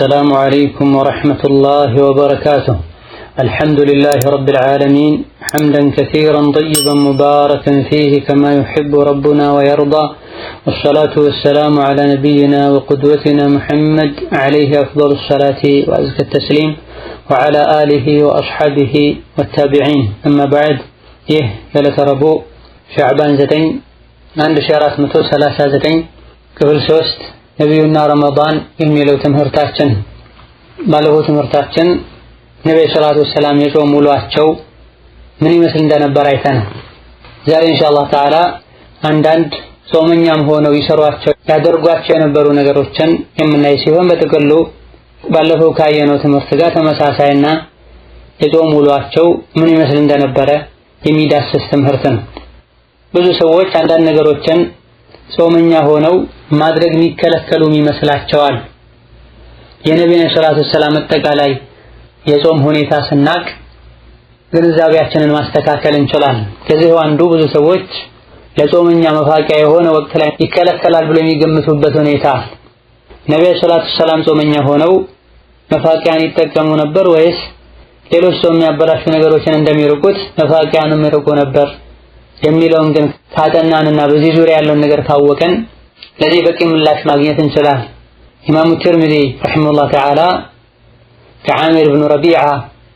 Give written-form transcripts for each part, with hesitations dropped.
السلام عليكم ورحمة الله وبركاته. الحمد لله رب العالمين حمدا كثيرا طيبا مباركا فيه كما يحب ربنا ويرضى، والصلاة والسلام على نبينا وقدوتنا محمد عليه أفضل الصلاة وأزكى التسليم وعلى آله وأصحابه والتابعين. أما بعد، يلتربو شعبان زتين عند شارات متو ثلاثة زتين قبل سوست ነብዩና ረመዳን የሚለው ትምህርታችን ባለፈው ትምህርታችን ነብዩ ሰለላሁ ዐለይሂ ወሰለም የጾም ውሏቸው ምን ይመስል እንደነበር አይተናል። ዛሬ ኢንሻአላህ ተዓላ አንዳንድ ጾመኛም ሆነው ይሰሯቸው ያደርጓቸው የነበሩ ነገሮችን የምናይ ሲሆን በጥቅሉ ባለፈው ካየነው ትምህርት ጋር ተመሳሳይና የጾም ውሏቸው ምን ይመስል እንደነበረ የሚዳስስ ትምህርት ነው። ብዙ ሰዎች አንዳንድ ነገሮችን ጾመኛ ሆነው ማድረግ የሚከለከሉ ይመስላቸዋል። የነብዩን ሰለላሁ ዐለይሂ ወሰለም አጠቃላይ የጾም ሁኔታ ስናቅ ግንዛቤያችንን ማስተካከል እንችላለን። ከዚህ አንዱ ብዙ ሰዎች ለጾመኛ መፋቂያ የሆነ ወቅት ላይ ይከለከላል ብለው የሚገምቱበት ሁኔታ ነብዩ ሰለላሁ ዐለይሂ ወሰለም ጾመኛ ሆነው መፋቂያን ይጠቀሙ ነበር ወይስ ሌሎች ጾም የሚያበላሹ ነገሮችን እንደሚርቁት መፋቂያንም ይርቁ ነበር የሚለውን ግን ካጠናንና በዚህ ዙሪያ ያለውን ነገር ካወቀን ለዚህ በቂ ምላሽ ማግኘት እንችላለን። ኢማሙ ትርሚዚ ረሂመሁላህ ተዓላ ከዓሚር ኢብኑ ረቢዓ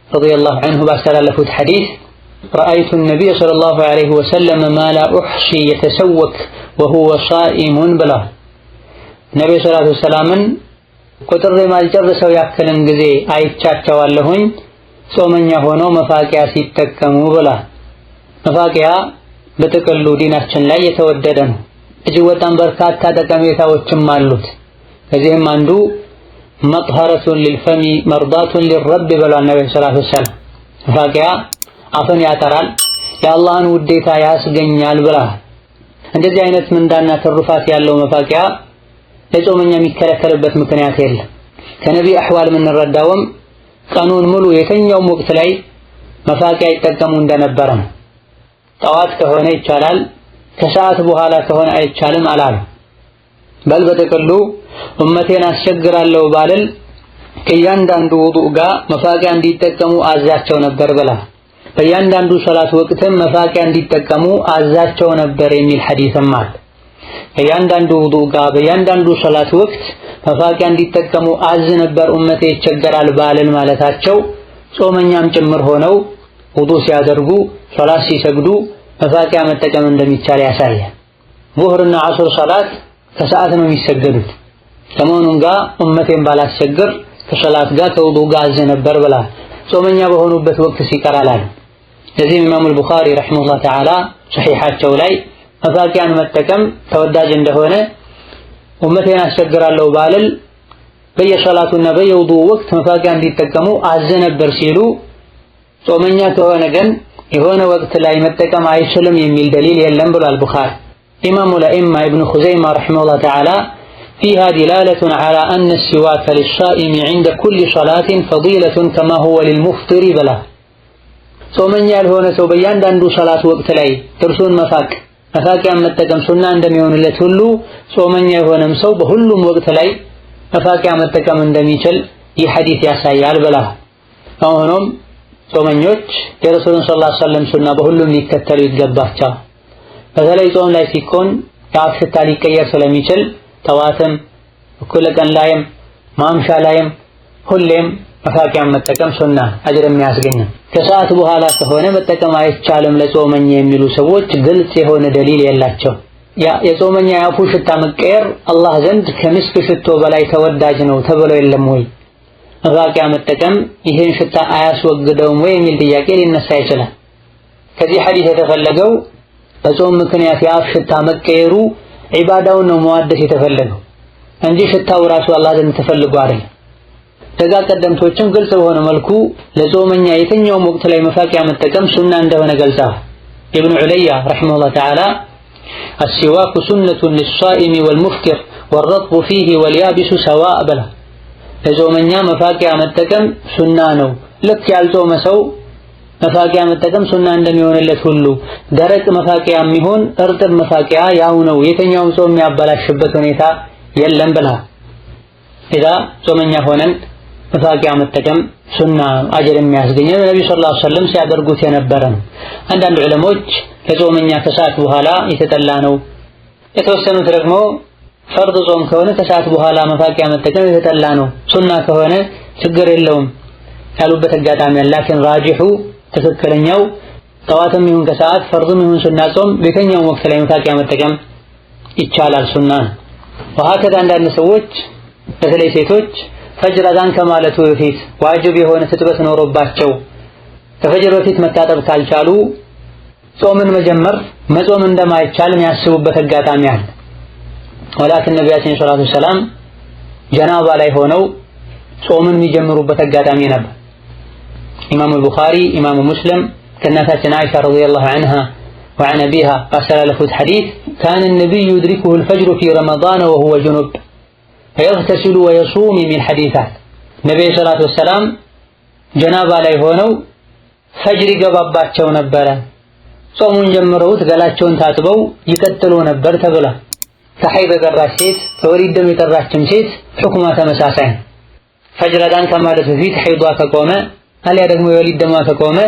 ረዲየላሁ ዐንሁ ባስተላለፉት ሐዲስ ረአይቱ ነቢይ ሰለላሁ ዐለይሂ ወሰለም ማ ላ ኡሕሲ የተሰወክ ወሁወ ሷኢሙን ብለዋል። ነቢዩ ሰለላሁ ዐለይሂ ወሰለምን ቁጥር የማልጨርሰው ያክልን ጊዜ አይቻቸዋለሁኝ ጾመኛ ሆነው መፋቂያ ሲጠቀሙ ብለዋል። መፋቂያ በጥቅሉ ዲናችን ላይ የተወደደ ነው። እጅግ በጣም በርካታ ጠቀሜታዎችም አሉት። ከዚህም አንዱ መጥሀረቱን ሊልፈሚ መርዳቱን ሊረብ ብለዋል ነብዩ ሰለላሁ ዐለይሂ ወሰለም። መፋቂያ አፍን ያጠራል፣ የአላህን ውዴታ ያስገኛል ብለዋል። እንደዚህ አይነት ምንዳና ትሩፋት ያለው መፋቂያ ለጾመኛ የሚከለከልበት ምክንያት የለም። ከነቢዩ አህዋል የምንረዳውም ቀኑን ሙሉ የትኛውም ወቅት ላይ መፋቂያ ይጠቀሙ እንደነበረ ነው። ጠዋት ከሆነ ይቻላል፣ ከሰዓት በኋላ ከሆነ አይቻልም አላሉ። በል በጥቅሉ ኡመቴን አስቸግራለሁ ባልል ከእያንዳንዱ ውዱእ ጋር መፋቂያ እንዲጠቀሙ አዛቸው ነበር ብላ በእያንዳንዱ ሶላት ወቅትም መፋቂያ እንዲጠቀሙ አዛቸው ነበር የሚል ሐዲስም አለ። ከእያንዳንዱ ውዱእ ጋር በእያንዳንዱ ሶላት ወቅት መፋቂያ እንዲጠቀሙ አዝ ነበር ኡመቴ ይቸገራል ባልል ማለታቸው ጾመኛም ጭምር ሆነው ውዱእ ሲያደርጉ ሶላት ሲሰግዱ መፋቂያ መጠቀም እንደሚቻል ያሳያል። ዙህርና ዐስር ሶላት ከሰዓት ነው የሚሰገዱት። ከመሆኑም ጋር ኡመቴን ባላስቸግር ከሶላት ጋር ከውዱእ ጋር አዝ ነበር ብላ ጾመኛ በሆኑበት ወቅት ሲቀራላል። ለዚህም ኢማሙ አልቡኻሪ ረሂመሁላህ ተዓላ ሶሒሓቸው ላይ መፋቂያን መጠቀም ተወዳጅ እንደሆነ ኡመቴን አስቸግራለሁ ባልል በየሶላቱና በየውዱእ ወቅት መፋቂያ እንዲጠቀሙ አዝ ነበር ሲሉ ጾመኛ ከሆነ ግን የሆነ ወቅት ላይ መጠቀም አይችልም የሚል ደሊል የለም ብሏል ቡኻሪ። ኢማሙ ለኢማ ኢብኑ ኹዘይማ ረሂመሁላህ ተዓላ ፊሃ ዲላለቱን ዐላ አነ ሲዋከ ሊሳኢሚ ዐንደ ኩሊ ሶላቲን ፈዲለቱን ከማ ሁወ ሊልሙፍጢሪ ብላ ጾመኛ ያልሆነ ሰው በእያንዳንዱ ሶላት ወቅት ላይ ጥርሱን መፋቂያን መጠቀም ሱና እንደሚሆንለት ሁሉ ጾመኛ የሆነም ሰው በሁሉም ወቅት ላይ መፋቂያ መጠቀም እንደሚችል ይህ ሐዲስ ያሳያል ብላ ሆኖም ጾመኞች የረሱሉን ሰለላሁ ዐለይሂ ወሰለም ሱና በሁሉም ሊከተሉ ይገባቸዋል። በተለይ ጾም ላይ ሲኮን የአፍ ሽታ ሊቀየር ስለሚችል ጠዋትም እኩለ ቀን ላይም ማምሻ ላይም ሁሌም መፋቂያን መጠቀም ሱና አጅር የሚያስገኝ። ከሰዓት በኋላ ከሆነ መጠቀም አይቻልም ለጾመኛ የሚሉ ሰዎች ግልጽ የሆነ ደሊል የላቸው። የጾመኛ የአፉ ሽታ መቀየር አላህ ዘንድ ከምስክ ሽቶ በላይ ተወዳጅ ነው ተብሎ የለም ወይ? መፋቂያ መጠቀም ይሄን ሽታ አያስወግደውም ወይ የሚል ጥያቄ ሊነሳ ይችላል። ከዚህ ሐዲስ የተፈለገው በጾም ምክንያት የአፍ ሽታ መቀየሩ ዒባዳውን ነው መዋደስ የተፈለገው እንጂ ሽታው ራሱ አላህ ዘንድ ተፈልጎ አይደለም። ደጋ ቀደምቶችም ግልጽ በሆነ መልኩ ለጾመኛ የትኛውም ወቅት ላይ መፋቂያ መጠቀም ሱና እንደሆነ ገልጸዋል። ኢብኑ ዑለያ ረሂመሁላህ ተዓላ አሲዋኩ ሱነቱን ሊሳኢሚ ወልሙፍጢር ወረጥቡ ፊሂ ወልያቢሱ ሰዋእ ብላ ለጾመኛ መፋቂያ መጠቀም ሱና ነው። ልክ ያልጾመ ሰው መፋቂያ መጠቀም ሱና እንደሚሆንለት ሁሉ ደረቅ መፋቂያ የሚሆን እርጥብ መፋቂያ ያው ነው። የትኛውም ሰው የሚያበላሽበት ሁኔታ የለም ብላ إذا ጾመኛ ሆነን መፋቂያ መጠቀም ሱና አጅር የሚያስገኝ ነብዩ ሰለላሁ ዐለይሂ ወሰለም ሲያደርጉት የነበረ ነው። አንዳንድ ዑለሞች ከጾመኛ ከሰዓት በኋላ የተጠላ ነው፣ የተወሰኑት ደግሞ ፈርድ ጾም ከሆነ ከሰዓት በኋላ መፋቂያ መጠቀም የተጠላ ነው፣ ሱና ከሆነ ችግር የለውም ያሉበት አጋጣሚ አለ። ላኪን ራጂሑ ትክክለኛው ጠዋትም ይሁን ከሰዓት ፈርድም ይሁን ሱና ጾም በየትኛውም ወቅት ላይ መፋቂያ መጠቀም ይቻላል፣ ሱና ነው። ወሀከዛ አንዳንድ ሰዎች በተለይ ሴቶች ፈጅር አዛን ከማለቱ በፊት ዋጅብ የሆነ ትጥበት ኖሮባቸው ከፈጅር በፊት መታጠብ ካልቻሉ ጾምን መጀመር መጾም እንደማይቻል የሚያስቡበት አጋጣሚ አለ። ወላኪን ነቢያችን ሰለላሁ ዐለይሂ ወሰለም ጀናባ ላይ ሆነው ጾምን የሚጀምሩበት አጋጣሚ ነበር። ኢማሙ ቡኻሪ ኢማሙ ሙስሊም ከእናታችን አይሻ ረዲየላሁ ዐንሃ وعن أبيها أرسلت حديث كان النبي يدركه الفجر في رمضان وهو جنب فيغتسل ويصوم من حديثات النبي صلى الله عليه وسلم جناب عليه هونو فجر ገባባቸው ነበረ ጾሙን ጀምረውት ገላቸውን ታጥበው ይቀጥሉ ነበር ተብሏል። ከሐይድ የጠራች ሴት ከወሊድ ደም የጠራችም ሴት ሁክሟ ተመሳሳይ ነው። ፈጅር አዛን ከማለቱ በፊት ሐይዷ ከቆመ አልያ ደግሞ የወሊድ ደሟ ከቆመ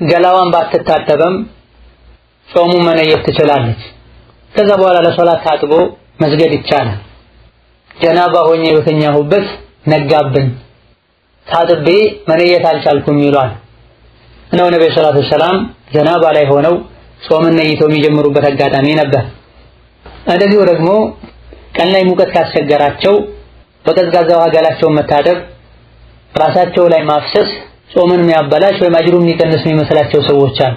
ገላዋን ባትታጠበም ጾሙን መነየት ትችላለች። ከዛ በኋላ ለሶላት ታጥቦ መስገድ ይቻላል። ጀናባ ሆኜ በተኛሁበት ነጋብን ታጥቤ መነየት አልቻልኩም ይሏል ነው ነብዩ ሰለላሁ ዐለይሂ ወሰለም ጀናባ ላይ ሆነው ጾምን ነይተው የሚጀምሩበት አጋጣሚ ነበር። እንደዚሁ ደግሞ ቀን ላይ ሙቀት ካስቸገራቸው በቀዝቃዛ ውሃ ገላቸውን መታጠብ ራሳቸው ላይ ማፍሰስ ጾምን የሚያበላሽ ወይም አጅሩን የሚቀንስ የሚመስላቸው ሰዎች አሉ።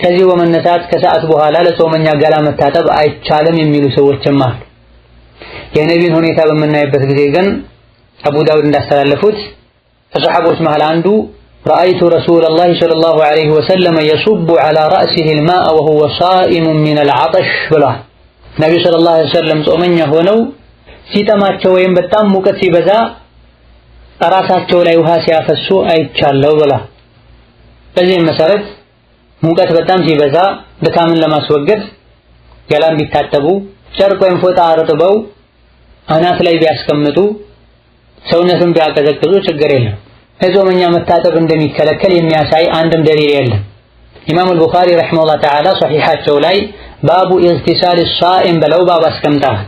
ከዚህ በመነሳት ከሰዓት በኋላ ለጾመኛ ገላ መታጠብ አይቻልም የሚሉ ሰዎችም አሉ። የነቢዩን ሁኔታ በምናይበት ጊዜ ግን አቡ ዳውድ እንዳስተላለፉት ከሰሐቦች መሃል አንዱ رأيت رسول الله صلى الله عليه وسلم يصب على رأسه الماء وهو صائم من العطش ብለዋል። ነብዩ ሰለላሁ ዐለይሂ ወሰለም ጾመኛ ሆነው ሲጠማቸው ወይም በጣም ሙቀት ሲበዛ ራሳቸው ላይ ውሃ ሲያፈሱ አይቻለው ብለዋል። በዚህም መሰረት ሙቀት በጣም ሲበዛ ድካምን ለማስወገድ ገላን ቢታጠቡ ጨርቅ ወይም ፎጣ አርጥበው አናት ላይ ቢያስቀምጡ ሰውነትን ቢያቀዘቅዙ ችግር የለም። ለጾመኛ መታጠብ እንደሚከለከል የሚያሳይ አንድም ደሊል የለም። ኢማሙ አልቡኻሪ ረሂመሁላህ ተዓላ ሶሒሓቸው ላይ ባቡ ኢግቲሳል الصائم ብለው ባብ አስቀምጠዋል።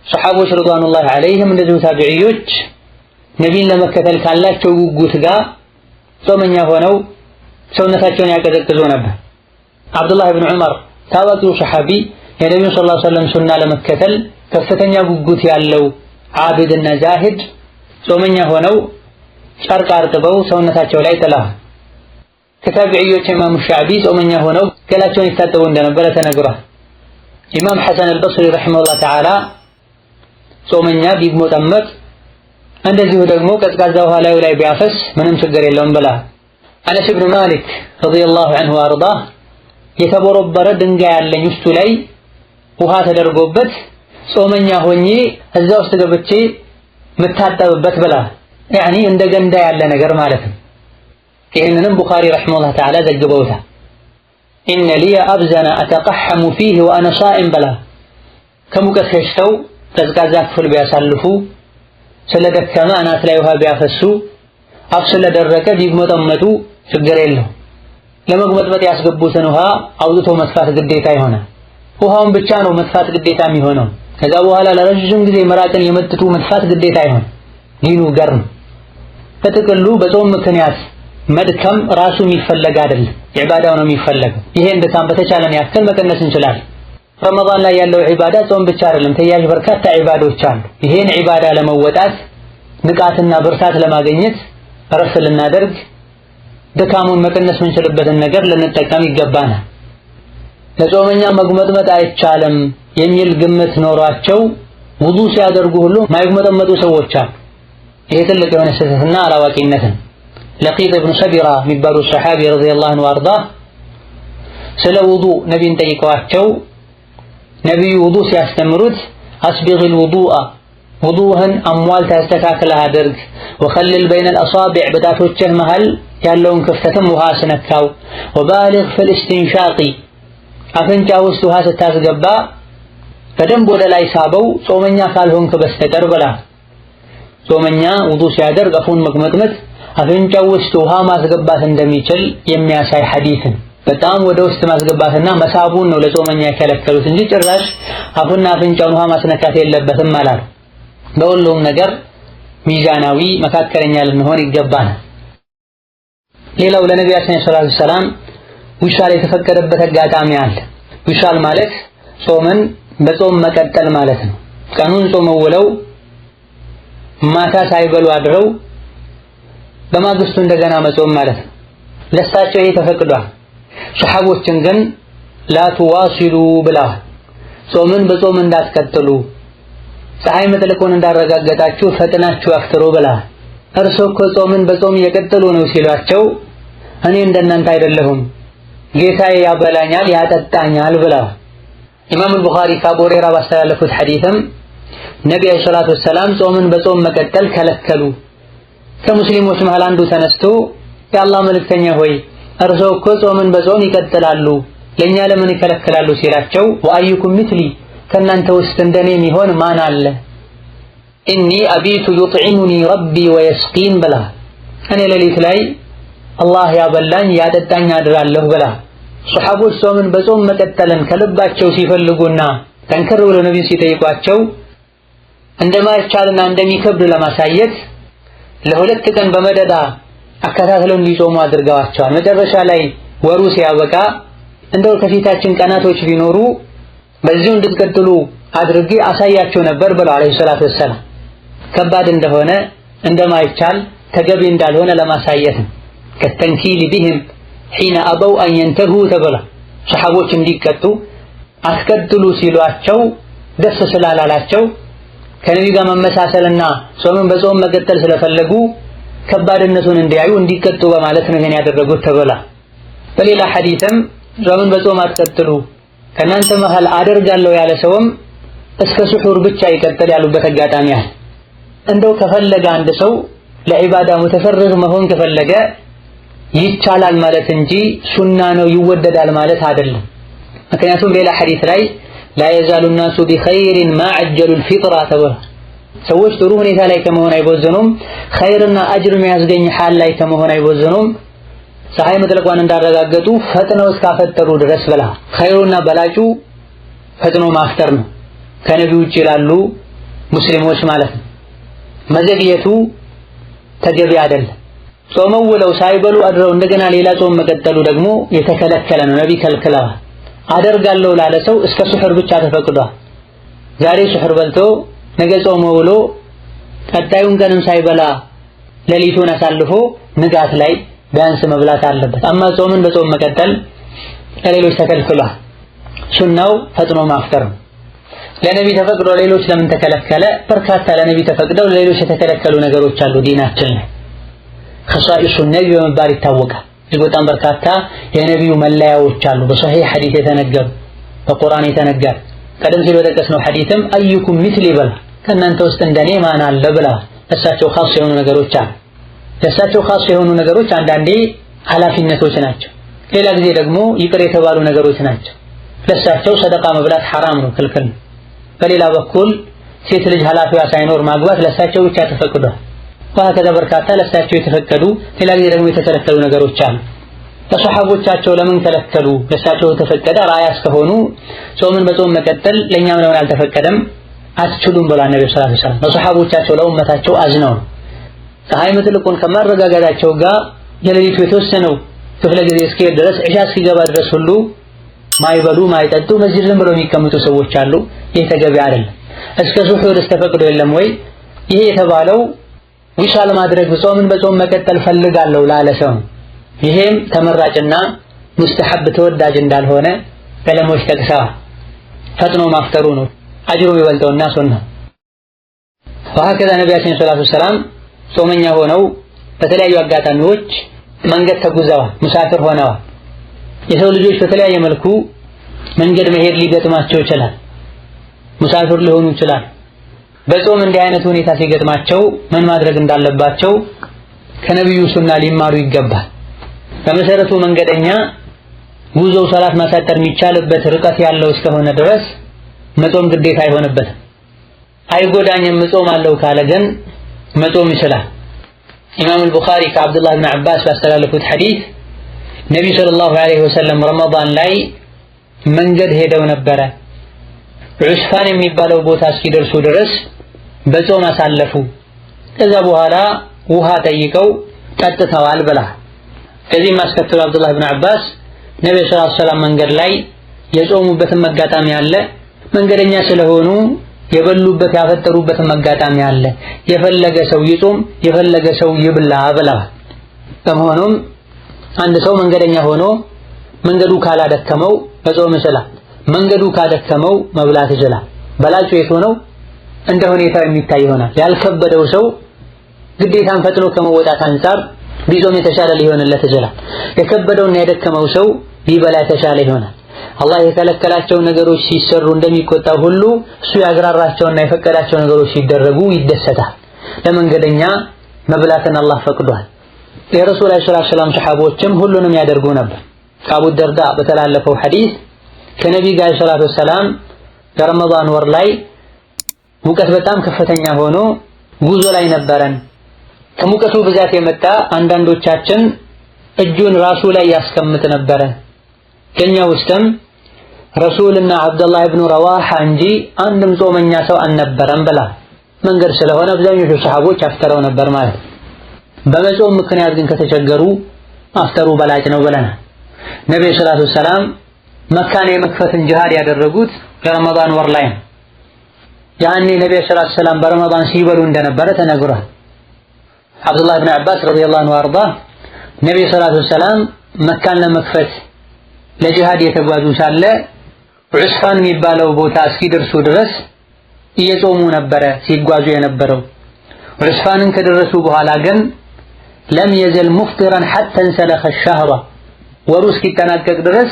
ሰሐቦች ረضዋኑላሂ ዐለይሂም እንደዚሁ ታቢዒዮች ነቢይን ለመከተል ካላቸው ጉጉት ጋር ጾመኛ ሆነው ሰውነታቸውን ያቀዘቅዙ ነበር። አብዱላህ ኢብኑ ዑመር ታዋቂው ሰሐቢ የነቢዩ ሰለላሁ ዐለይሂ ወሰለም ሱና ለመከተል ከፍተኛ ጉጉት ያለው ዓቢድና ዛሂድ ጾመኛ ሆነው ጨርቅ አርጥበው ሰውነታቸው ላይ ጥለዋል። ከታቢዒዮች ኢማሙ ሻዕቢ ጾመኛ ሆነው ገላቸውን ይታጠቡ እንደነበረ ተነግሯል። ኢማም ሐሰን አልበስሪ ረሂመሁላህ ተዓላ ጾመኛ ቢሞጠመጥ እንደዚሁ ደግሞ ቀዝቃዛ ውሃ ላዩ ላይ ቢያፈስ ምንም ችግር የለውም ብለዋል። አነስ ብኑ ማሊክ ረዲየላሁ ዐንሁ ወአርዳህ የተቦረበረ ድንጋይ ያለኝ ውስጡ ላይ ውሃ ተደርጎበት ጾመኛ ሆኜ እዛ ውስጥ ገብቼ መታጠብበት ብለዋል። ያኒ እንደ ገንዳ ያለ ነገር ማለት ነው። ይህንንም ቡኻሪ ረሂመሁላህ ተዓላ ዘግበውታል። ኢነ ሊየ አብዘነ አተቀሐሙ ፊህ ወአነ ሷኢም ብለዋል። ከሙቀት ሸሽተው ቀዝቃዛ ክፍል ቢያሳልፉ ስለደከመ አናት ላይ ውሃ ቢያፈሱ አፍ ስለደረቀ ቢግመጠመጡ ችግር የለው። ለመግመጥመጥ ያስገቡትን ውሃ አውጥቶ መጥፋት ግዴታ ይሆናል። ውሃውን ብቻ ነው መጥፋት ግዴታ የሚሆነው። ከዛ በኋላ ለረጅም ጊዜ መራቅን የመጥቱ መጥፋት ግዴታ ይሆን። ዲኑ ገር ነው። በጥቅሉ በጾም ምክንያት መድከም ራሱ የሚፈለግ አይደለም፣ ዒባዳው ነው የሚፈለገው። ይሄን ድካም በተቻለን ያክል መቀነስ እንችላለን። ረመዳን ላይ ያለው ዒባዳ ጾም ብቻ አይደለም፣ ተያያዥ በርካታ ዒባዳዎች አሉ። ይሄን ዒባዳ ለመወጣት ንቃትና ብርታት ለማግኘት ረፍት ልናደርግ ድካሙን መቀነስ የምንችልበትን ነገር ልንጠቀም ይገባናል። ለጾመኛ መጉመጥመጥ አይቻልም የሚል ግምት ኖሯቸው ውዱ ሲያደርጉ ሁሉ ማይጉመጠመጡ ሰዎች አሉ። ይሄ ትልቅ የሆነ ስህተትና አላዋቂነት ነው። ለቂጥ ኢብኑ ሰቢራ የሚባሉ ሰሐቢ ረዲየላሁ ዐንሁ ወአርዳህ ስለ ውዱ ነቢይን ጠይቀዋቸው ነቢዩ ውዱ ሲያስተምሩት አስቢግል ውዱአ ውዱህን አሟልተህ ተስተካክለህ አድርግ፣ ወኸልል በይነል አሳቢዕ በጣቶችህ መሃል ያለውን ክፍተትም ውሃ አስነካው፣ ወባሊግ ፊል ኢስቲንሻቂ አፍንጫ ውስጥ ውሃ ስታስገባ በደንብ ወደ ላይ ሳበው ጾመኛ ካልሆንክ በስተቀር ብላ። ጾመኛ ውዱእ ሲያደርግ አፉን መቅመጥመጥ አፍንጫው ውስጥ ውሃ ማስገባት እንደሚችል የሚያሳይ ሐዲስን በጣም ወደ ውስጥ ማስገባትና መሳቡን ነው ለጾመኛ የከለከሉት እንጂ ጭራሽ አፉና አፍንጫውን ውሃ ማስነካት የለበትም አላሉ። በሁሉም ነገር ሚዛናዊ መካከለኛ ልንሆን ይገባናል። ሌላው ለነቢያችን ሰለላሁ ዐለይሂ ወሰለም ዊሻል የተፈቀደበት አጋጣሚ አለ። ዊሻል ማለት ጾምን በጾም መቀጠል ማለት ነው። ቀኑን ጾመው ውለው ማታ ሳይበሉ አድረው በማግስቱ እንደገና መጾም ማለት ነው። ለሳቸው ይሄ ተፈቅዷል። ሱሐቦችን ግን ላ ትዋሲሉ ብለዋል። ጾምን በጾም እንዳትቀጥሉ፣ ፀሐይ መጥለቁን እንዳረጋገጣችሁ ፈጥናችሁ አፍጥሩ ብለዋል። እርሶ እኮ ጾምን በጾም እየቀጠሉ ነው ሲሏቸው እኔ እንደናንተ አይደለሁም ጌታዬ ያበላኛል ያጠጣኛል ብለዋል። ኢማም አልቡኻሪ ከአቡ ሁረይራ ባስተላለፉት ሐዲስም ነብዩ ሰለላሁ ዐለይሂ ወሰለም ጾምን በጾም መቀጠል ከለከሉ። ከሙስሊሞች መሃል አንዱ ተነስቶ የአላህ መልእክተኛ ሆይ እርሶ እኮ ጾምን በጾም ይቀጥላሉ ለኛ ለምን ይከለክላሉ ሲላቸው ወአዩኩም ሚስሊ ከናንተ ውስጥ እንደኔ የሚሆን ማን አለ? ኢኒ አቢቱ ዩጥዒሙኒ ረቢ ወየስቂን ብላ እኔ ሌሊት ላይ አላህ ያበላኝ ያጠጣኝ አድራለሁ ብላ። ሱሐቦች ጾምን በጾም መቀጠልን ከልባቸው ሲፈልጉና ጠንከር ብለው ነብዩን ሲጠይቋቸው እንደማይቻልና እንደሚከብድ ለማሳየት ለሁለት ቀን በመደዳ አከታትለው እንዲጾሙ አድርገዋቸዋል። መጨረሻ ላይ ወሩ ሲያበቃ እንደው ከፊታችን ቀናቶች ቢኖሩ በዚሁ እንድትቀጥሉ አድርጌ አሳያቸው ነበር ብለው አለይሂ ሰላቱ ወሰላም ከባድ እንደሆነ እንደማይቻል ተገቢ እንዳልሆነ ለማሳየት ነው። ከተንኪል ቢህም ሒነ አበው አን የንተሁ ተብላ ሱሐቦች እንዲቀጡ አስቀጥሉ ሲሏቸው ደስ ስላላላቸው ከነቢዩ ጋር መመሳሰልና ጾምን በጾም መቀጠል ስለፈለጉ ከባድነቱን እንዲያዩ እንዲቀጡ በማለት ነው ይሄን ያደረጉት ተብላ። በሌላ ሐዲስም ጾምን በጾም አትቀጥሉ ከናንተ መሃል አደርጋለሁ ያለ ሰውም እስከ ሱሑር ብቻ ይቀጥል ያሉበት አጋጣሚ አለ። እንደው ከፈለገ አንድ ሰው ለዒባዳ ሙተፈርግ መሆን ከፈለገ ይቻላል ማለት እንጂ ሱና ነው ይወደዳል ማለት አይደለም። ምክንያቱም ሌላ ሐዲስ ላይ ላ የዛሉ الناس بخير ما عجلوا الفطر ተብሏል። ሰዎች ጥሩ ሁኔታ ላይ ከመሆን አይቦዘኑም፣ ኸይርና አጅር የሚያስገኝ ሐል ላይ ከመሆን አይቦዘኑም ፀሐይ መጥለቋን እንዳረጋገጡ ፈጥነው እስካፈጠሩ ድረስ ብላ። ኸይሩና በላጩ ፈጥኖ ማፍጠር ነው ከነቢዩ ውጭ ላሉ ሙስሊሞች ማለት ነው። መዘግየቱ ተገቢ አይደለም። ጾመው ውለው ሳይበሉ አድረው እንደገና ሌላ ጾም መቀጠሉ ደግሞ የተከለከለ ነው። ነብይ ከልክለዋል። አደርጋለሁ ላለ ሰው እስከ ሱሑር ብቻ ተፈቅዷል። ዛሬ ሱሑር በልቶ ነገ ጾም ውሎ ቀጣዩን ቀንም ሳይበላ ሌሊቱን አሳልፎ ንጋት ላይ ቢያንስ መብላት አለበት። አማ ጾምን በጾም መቀጠል ለሌሎች ተከልክሏል። ሱናው ፈጥኖ ማፍጠር ነው። ለነብይ ተፈቅዶ ሌሎች ለምን ተከለከለ? በርካታ ለነብይ ተፈቅደው ለሌሎች የተከለከሉ ነገሮች አሉ ዲናችን ላይ። ኸሳኢሱ ነብይ በመባል ይታወቃል። በጣም በርካታ የነብዩ መለያዎች አሉ። በሶሒህ ሐዲስ የተነገሩ በቁርአን የተነገሩ ቀደም ሲል በጠቀስነው ሐዲስም አዩኩም ሚስሊ በላ ከእናንተ ውስጥ እንደኔ ማን አለ ብላ ለሳቸው ኻስ የሆኑ ነገሮች አሉ። ለሳቸው ኻስ የሆኑ ነገሮች አንዳንዴ ኃላፊነቶች ናቸው፣ ሌላ ጊዜ ደግሞ ይቅር የተባሉ ነገሮች ናቸው። ለሳቸው ሰደቃ መብላት ሐራም ነው፣ ክልክል ነው። በሌላ በኩል ሴት ልጅ ኃላፊዋ ሳይኖር ማግባት ለሳቸው ብቻ ተፈቅዷል። ወሀከዛ በርካታ ለሳቸው የተፈቀዱ ሌላ ጊዜ ደግሞ የተከለከሉ ነገሮች አሉ። ለሰሐቦቻቸው ለምን ከለከሉ? ለሳቸው ተፈቀደ ራያ እስከሆኑ ጾምን በጾም መቀጠል ለኛም ለምን አልተፈቀደም? አትችሉም ብሏል ነብዩ ሰለላሁ ዐለይሂ ወሰለም። ለሰሐቦቻቸው ለኡመታቸው አዝነው ፀሐይ መጥለቁን ከማረጋጋታቸው ጋር የሌሊቱ የተወሰነው ክፍለ ጊዜ እስኪሄድ ድረስ ዒሻ እስኪገባ ድረስ ሁሉ ማይበሉ ማይጠጡ መስጂድ ዝም ብለው የሚቀመጡ ሰዎች አሉ። ይህ ተገቢ አይደለም። እስከ ሱሑር ተፈቅዶ የለም ወይ? ይሄ የተባለው ዊሻል ማድረግ ጾምን በጾም መቀጠል ፈልጋለሁ ላለ ሰው ይሄም ተመራጭና ሙስተሐብ ተወዳጅ እንዳልሆነ ዕለሞች ጠቅሰዋል። ፈጥኖ ማፍጠሩ ነው አጅሩ ይበልጠውና ሱና። ወሀከዛ ነቢያችን ሰለላሁ ዐለይሂ ወሰለም ጾመኛ ሆነው በተለያዩ አጋጣሚዎች መንገድ ተጉዘዋል፣ ሙሳፊር ሆነዋል። የሰው ልጆች በተለያየ መልኩ መንገድ መሄድ ሊገጥማቸው ይችላል፣ ሙሳፊር ሊሆኑ ይችላል። በጾም እንዲህ አይነት ሁኔታ ሲገጥማቸው ምን ማድረግ እንዳለባቸው ከነብዩ ሱና ሊማሩ ይገባል። በመሰረቱ መንገደኛ ጉዞው ሰላት ማሳጠር የሚቻልበት ርቀት ያለው እስከሆነ ድረስ መጾም ግዴታ አይሆንበትም። አይጎዳኝም እጾማለሁ ካለ ግን መጾም ይችላል። ኢማም አልቡኻሪ ከአብዱላህ ብን አባስ ባስተላለፉት ሐዲስ ነብዩ ሰለላሁ ዐለይሂ ወሰለም ረመዳን ላይ መንገድ ሄደው ነበረ። ዑስፋን የሚባለው ቦታ እስኪደርሱ ድረስ በጾም አሳለፉ። ከዛ በኋላ ውሃ ጠይቀው ጠጥተዋል ብላ። ከዚህም አስከትሎ አብዱላህ ብን አባስ ነብዩ ሰለላሁ ዐለይሂ ወሰለም መንገድ ላይ የጾሙበትን አጋጣሚ አለ፣ መንገደኛ ስለሆኑ የበሉበት ያፈጠሩበትን አጋጣሚ አለ፣ የፈለገ ሰው ይጾም የፈለገ ሰው ይብላ ብላ። በመሆኑም አንድ ሰው መንገደኛ ሆኖ መንገዱ ካላደከመው መጾም ይችላል። መንገዱ ካደከመው መብላት ይችላል። በላጩ የት ሆነው እንደ ሁኔታው የሚታይ ይሆናል። ያልከበደው ሰው ግዴታን ፈጥኖ ከመወጣት አንፃር ቢጾም የተሻለ ሊሆንለት ይችላል። የከበደውና የደከመው ሰው ቢበላ የተሻለ ይሆናል። አላህ የከለከላቸው ነገሮች ሲሰሩ እንደሚቆጣው ሁሉ እሱ ያግራራቸውና የፈቀዳቸው ነገሮች ሲደረጉ ይደሰታል። ለመንገደኛ መብላትን አላህ ፈቅዷል። የረሱል ሰለላሁ ዐለይሂ ወሰለም ሰሐቦችም ሁሉንም ያደርጉ ነበር። ከአቡ ደርዳ በተላለፈው ሐዲስ ከነቢዩ ጋር ሰለላሁ ዐለይሂ ወሰለም በረመዳን ወር ላይ ሙቀት በጣም ከፍተኛ ሆኖ ጉዞ ላይ ነበረን። ከሙቀቱ ብዛት የመጣ አንዳንዶቻችን እጁን ራሱ ላይ ያስቀምጥ ነበረ። ከኛ ውስጥም ረሱልና አብዱላህ ኢብኑ ረዋሃ እንጂ አንድም ጾመኛ ሰው አልነበረም ብላ። መንገድ ስለሆነ አብዛኞቹ ሰሐቦች አፍጠረው ነበር ማለት። በመጾም ምክንያት ግን ከተቸገሩ አፍጠሩ በላጭ ነው ብለናል። ነብዩ ሰለላሁ ዐለይሂ ወሰለም መካን የመክፈትን ጂሃድ ያደረጉት በረመዳን ወር ላይ ነው። ያኔ ነብዩ ሰለላሁ ዐለይሂ ወሰለም በረመዳን ሲበሉ እንደነበረ ተነግሯል። አብዱላህ ኢብኑ አባስ ረዲየላሁ ዐንሁ አርዳ ነብዩ ሰለላሁ ዐለይሂ ወሰለም መካን ለመክፈት ለጂሃድ የተጓዙ ሳለ ዑስፋን የሚባለው ቦታ እስኪደርሱ ድረስ እየጾሙ ነበረ ሲጓዙ የነበረው። ዑስፋንን ከደረሱ በኋላ ግን ለም የዘል ሙፍጢራን ሐታ እንሰለኸ ሸህራ ወሩ እስኪጠናቀቅ ድረስ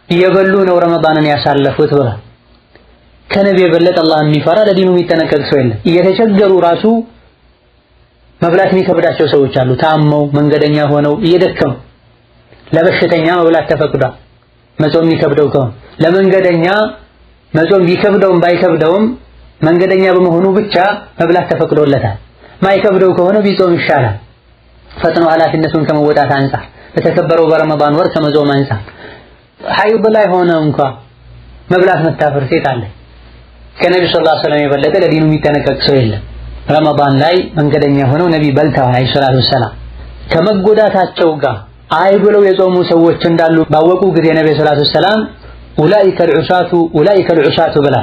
እየበሉ ነው ረመዳንን ያሳለፉት ብላ። ከነብዩ የበለጠ አላህ የሚፈራ ለዲኑ የሚጠነቀቅ ሰው የለም። እየተቸገሩ ራሱ መብላት የሚከብዳቸው ሰዎች አሉ። ታመው መንገደኛ ሆነው እየደከሙ ለበሽተኛ መብላት ተፈቅዷል። መጾም የሚከብደው ከሆነ ለመንገደኛ መጾም ቢከብደውም ባይከብደውም መንገደኛ በመሆኑ ብቻ መብላት ተፈቅዶለታል። ማይከብደው ከሆነ ቢጾም ይሻላል። ፈጥኖ ኃላፊነቱን ከመወጣት አንፃር በተከበረው በረመዳን ወር ከመጾም አንፃር ሐይድ ላይ ሆነ እንኳን መብላት መታፈር ሴት አለ። ከነብዩ ሰለላሁ ዐለይሂ ወሰለም የበለጠ ለዲኑ የሚጠነቀቅ ሰው የለም። ረመዳን ላይ መንገደኛ ሆነው ነብይ በልተዋል አለይሂ ሰላቱ ወሰላም። ከመጎዳታቸው ጋር አይ ብለው የጾሙ ሰዎች እንዳሉ ባወቁ ጊዜ ነብዩ ሰለላሁ ዐለይሂ ወሰለም ኡላኢከ ልዑሳቱ ብላ።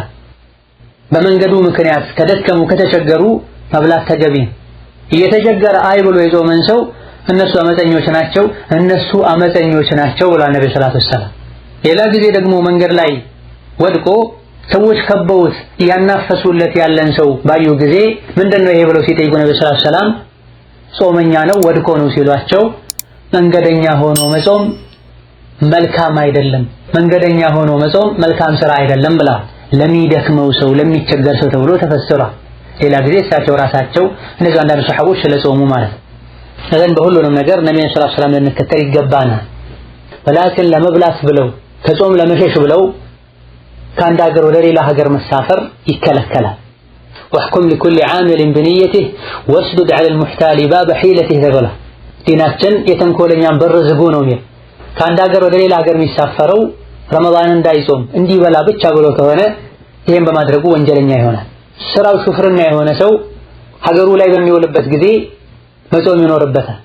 በመንገዱ ምክንያት ከደከሙ ከተቸገሩ መብላት ተገቢ። እየተቸገረ አይ ብሎ የጾመን ሰው እነሱ አመፀኞች ናቸው ብላ ነብዩ ሰለላሁ ዐለይሂ ወሰለም። ሌላ ጊዜ ደግሞ መንገድ ላይ ወድቆ ሰዎች ከበውት እያናፈሱለት ያለን ሰው ባዩ ጊዜ ምንድነው ይሄ ብለው ሲጠይቁ ነብዩ ሰለላሁ ዐለይሂ ወሰለም ጾመኛ ነው ወድቆ ነው ሲሏቸው መንገደኛ ሆኖ መጾም መልካም አይደለም፣ መንገደኛ ሆኖ መጾም መልካም ስራ አይደለም ብላ ለሚደክመው ሰው ለሚቸገር ሰው ተብሎ ተፈስሯል። ሌላ ጊዜ እሳቸው ራሳቸው እነዚህ አንዳንድ ሰሐቦች ስለጾሙ ማለት እዘን በሁሉንም ነገር ነብዩ ሰለላሁ ዐለይሂ ወሰለም ልንከተል ይገባናል። ወላኪን ለመብላት ብለው ከጾም ለመሸሽ ብለው ከአንድ ሀገር ወደ ሌላ ሀገር መሳፈር ይከለከላል። ወህኩም لكل عامل بنيته واسدد على المحتال باب حيلته ተብሏል። ዲናችን የተንኮለኛን በር ዝጉ ነው የሚል። ከአንድ ሀገር ወደ ሌላ ሀገር የሚሳፈረው ረመዳን እንዳይጾም እንዲበላ ብቻ ብሎ ከሆነ ይሄን በማድረጉ ወንጀለኛ ይሆናል። ስራው ሹፍርና የሆነ ሰው ሀገሩ ላይ በሚውልበት ጊዜ መጾም ይኖርበታል።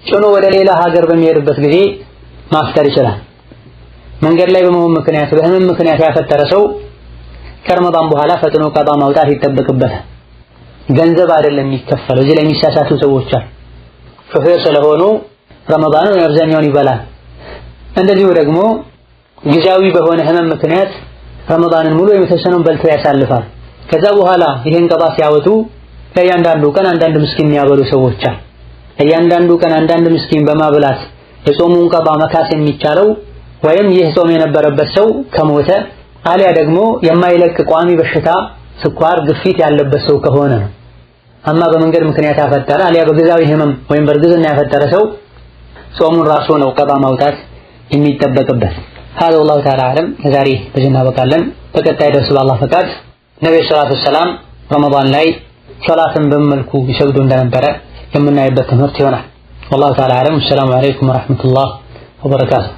ጭኖ ወደ ሌላ ሀገር በሚሄድበት ጊዜ ማፍጠር ይችላል። መንገድ ላይ በመሆን ምክንያት በህመም ምክንያት ያፈጠረ ሰው ከረመዳን በኋላ ፈጥኖ ቀጣ ማውጣት ይጠበቅበታል። ገንዘብ አይደለም የሚከፈለው። እዚህ ላይ የሚሳሳቱ ሰዎች አሉ። ሹፌር ስለሆኑ ረመዳንን አብዛኛውን ይበላል። እንደዚሁ ደግሞ ጊዜያዊ በሆነ ህመም ምክንያት ረመዳንን ሙሉ የተወሰነውን በልቶ ያሳልፋል። ከዛ በኋላ ይሄን ቀጣ ሲያወጡ ለእያንዳንዱ ቀን አንዳንድ ምስኪን የሚያበሉ ሰዎች አሉ። ለእያንዳንዱ ቀን አንዳንድ ምስኪን በማብላት የጾሙን ቀጣ መካስ የሚቻለው ወይም ይህ ጾም የነበረበት ሰው ከሞተ አሊያ ደግሞ የማይለቅ ቋሚ በሽታ ስኳር፣ ግፊት ያለበት ሰው ከሆነ ነው። አማ በመንገድ ምክንያት ያፈጠረ አሊያ በጊዜያዊ ህመም ወይም በእርግዝና ያፈጠረ ሰው ጾሙን ራሱ ነው ቀጣ ማውጣት የሚጠበቅበት። هذا والله تعالى أعلم كذاري بجنا بقالن بقطع درس بالله فقط نبي صلى الله عليه وسلم رمضان لاي صلاة بملكو يسجدوا እንደነበረ የምናይበት ትምህርት ይሆናል والله تعالى أعلم السلام عليكم ورحمة الله وبركاته